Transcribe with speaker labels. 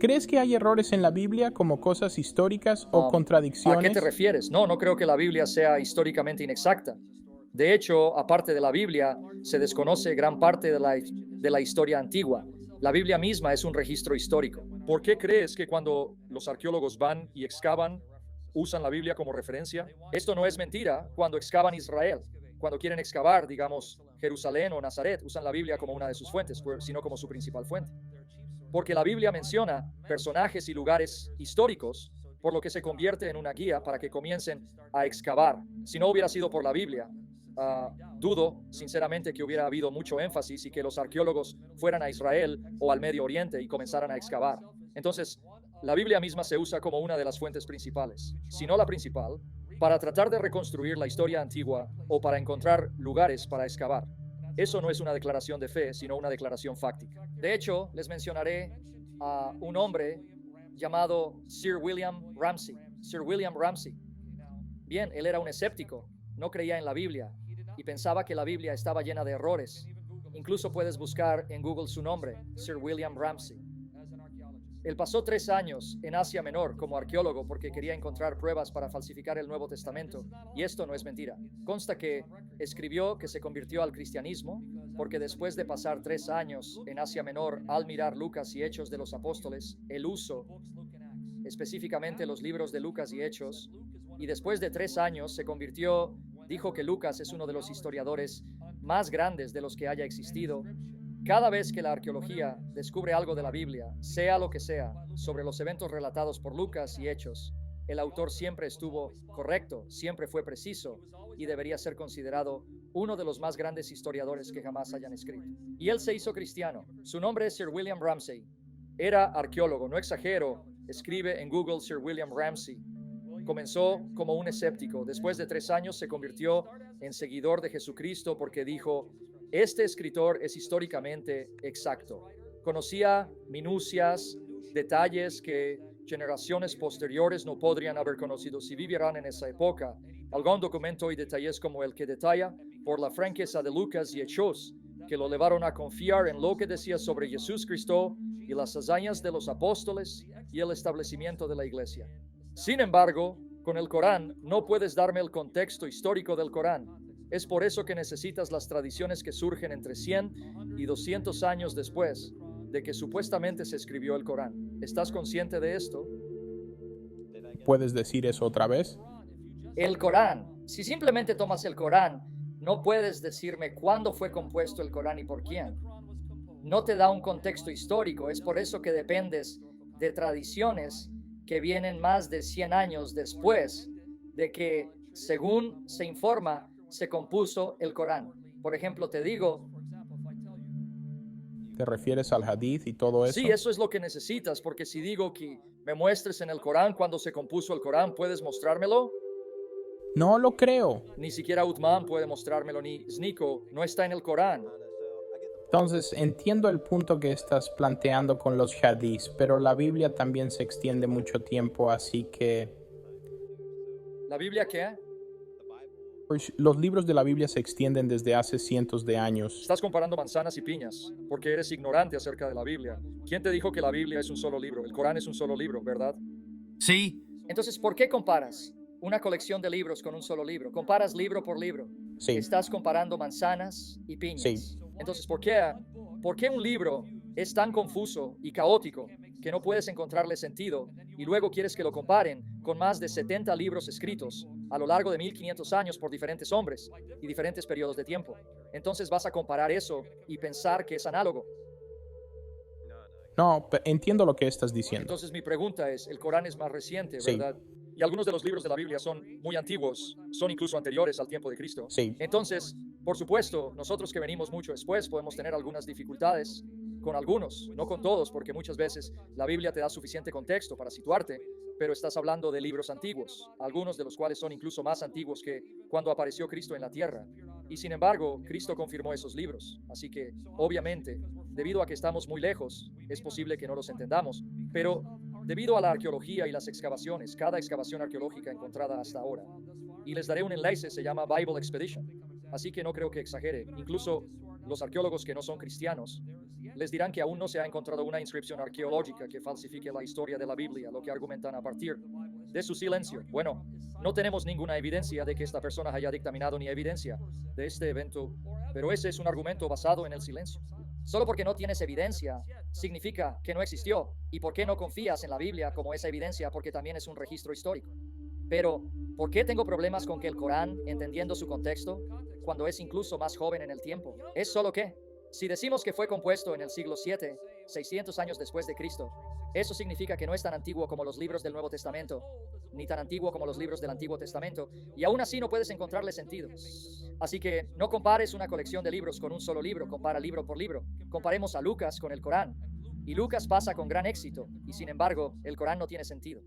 Speaker 1: ¿Crees que hay errores en la Biblia como cosas históricas o
Speaker 2: ¿A qué
Speaker 1: contradicciones?
Speaker 2: te refieres? No, no creo que la Biblia sea históricamente inexacta. De hecho, aparte de la Biblia, se desconoce gran parte de la historia antigua. La Biblia misma es un registro histórico. ¿Por qué crees que cuando los arqueólogos van y excavan, usan la Biblia como referencia? Esto no es mentira. Cuando excavan Israel, cuando quieren excavar, digamos, Jerusalén o Nazaret, usan la Biblia como una de sus fuentes, sino como su principal fuente. Porque la Biblia menciona personajes y lugares históricos, por lo que se convierte en una guía para que comiencen a excavar. Si no hubiera sido por la Biblia, dudo sinceramente que hubiera habido mucho énfasis y que los arqueólogos fueran a Israel o al Medio Oriente y comenzaran a excavar. Entonces, la Biblia misma se usa como una de las fuentes principales, si no la principal, para tratar de reconstruir la historia antigua o para encontrar lugares para excavar. Eso no es una declaración de fe, sino una declaración fáctica. De hecho, les mencionaré a un hombre llamado Sir William Ramsay. Sir William Ramsay. Bien, él era un escéptico, no creía en la Biblia y pensaba que la Biblia estaba llena de errores. Incluso puedes buscar en Google su nombre, Sir William Ramsay. Él pasó 3 años en Asia Menor como arqueólogo porque quería encontrar pruebas para falsificar el Nuevo Testamento, y esto no es mentira. Consta que escribió que se convirtió al cristianismo porque después de pasar 3 años en Asia Menor al mirar Lucas y Hechos de los Apóstoles, el uso, específicamente los libros de Lucas y Hechos, y después de 3 años se convirtió, dijo que Lucas es uno de los historiadores más grandes de los que haya existido. Cada vez que la arqueología descubre algo de la Biblia, sea lo que sea, sobre los eventos relatados por Lucas y Hechos, el autor siempre estuvo correcto, siempre fue preciso y debería ser considerado uno de los más grandes historiadores que jamás hayan escrito. Y él se hizo cristiano. Su nombre es Sir William Ramsay. Era arqueólogo, no exagero. Escribe en Google Sir William Ramsay. Comenzó como un escéptico. Después de 3 años se convirtió en seguidor de Jesucristo porque dijo: este escritor es históricamente exacto. Conocía minucias, detalles que generaciones posteriores no podrían haber conocido si vivieran en esa época. Algún documento y detalles como el que detalla por la franqueza de Lucas y Hechos, que lo llevaron a confiar en lo que decía sobre Jesús Cristo y las hazañas de los apóstoles y el establecimiento de la iglesia. Sin embargo, con el Corán no puedes darme el contexto histórico del Corán. Es por eso que necesitas las tradiciones que surgen entre 100 y 200 años después de que supuestamente se escribió el Corán. ¿Estás consciente de esto?
Speaker 1: ¿Puedes decir eso otra vez?
Speaker 2: El Corán. Si simplemente tomas el Corán, no puedes decirme cuándo fue compuesto el Corán y por quién. No te da un contexto histórico. Es por eso que dependes de tradiciones que vienen más de 100 años después de que, según se informa, se compuso el Corán. Por ejemplo, te digo,
Speaker 1: ¿Te refieres al hadith y todo eso?
Speaker 2: sí, eso es lo que necesitas, porque si digo que me muestres en el Corán cuando se compuso el Corán, ¿puedes mostrármelo?
Speaker 1: No lo creo.
Speaker 2: Ni siquiera Uthman puede mostrármelo, ni Snico, no está en el Corán.
Speaker 1: Entonces, entiendo el punto que estás planteando con los hadiths, pero la Biblia también se extiende mucho tiempo, así que
Speaker 2: ¿La Biblia qué?
Speaker 1: pues, los libros de la Biblia se extienden desde hace cientos de años.
Speaker 2: Estás comparando manzanas y piñas, porque eres ignorante acerca de la Biblia. ¿Quién te dijo que la Biblia es un solo libro? El Corán es un solo libro, ¿verdad?
Speaker 3: Sí,
Speaker 2: Entonces, ¿por qué comparas una colección de libros con un solo libro? Comparas libro por libro.
Speaker 1: Sí,
Speaker 2: Estás comparando manzanas y piñas.
Speaker 1: Sí.
Speaker 2: Entonces, ¿por qué un libro es tan confuso y caótico que no puedes encontrarle sentido y luego quieres que lo comparen con más de 70 libros escritos a lo largo de 1500 años por diferentes hombres y diferentes periodos de tiempo? Entonces vas a comparar eso y pensar que es análogo.
Speaker 1: no, entiendo lo que estás diciendo.
Speaker 2: Entonces mi pregunta es, el Corán es más reciente,
Speaker 1: Sí.
Speaker 2: ¿verdad? Y algunos de los libros de la Biblia son muy antiguos, son incluso anteriores al tiempo de Cristo.
Speaker 1: Sí.
Speaker 2: Entonces, por supuesto, nosotros que venimos mucho después podemos tener algunas dificultades con algunos, no con todos, porque muchas veces la Biblia te da suficiente contexto para situarte, pero estás hablando de libros antiguos, algunos de los cuales son incluso más antiguos que cuando apareció Cristo en la tierra. Y sin embargo, Cristo confirmó esos libros. Así que, obviamente, debido a que estamos muy lejos, es posible que no los entendamos, pero debido a la arqueología y las excavaciones, cada excavación arqueológica encontrada hasta ahora, y les daré un enlace, se llama Bible Expedition, así que no creo que exagere. Incluso los arqueólogos que no son cristianos Les dirán que aún no se ha encontrado una inscripción arqueológica que falsifique la historia de la Biblia, lo que argumentan a partir de su silencio. Bueno, no tenemos ninguna evidencia de que esta persona haya dictaminado ni evidencia de este evento, pero ese es un argumento basado en el silencio. Solo porque no tienes evidencia significa que no existió. ¿Y por qué no confías en la Biblia como esa evidencia? Porque también es un registro histórico. Pero, ¿por qué tengo problemas con que el Corán, entendiendo su contexto, cuando es incluso más joven en el tiempo? Es solo que, si decimos que fue compuesto en el siglo VII, 600 años después de Cristo, eso significa que no es tan antiguo como los libros del Nuevo Testamento, ni tan antiguo como los libros del Antiguo Testamento, y aún así no puedes encontrarle sentido. Así que no compares una colección de libros con un solo libro, compara libro por libro. Comparemos a Lucas con el Corán, y Lucas pasa con gran éxito, y sin embargo, el Corán no tiene sentido.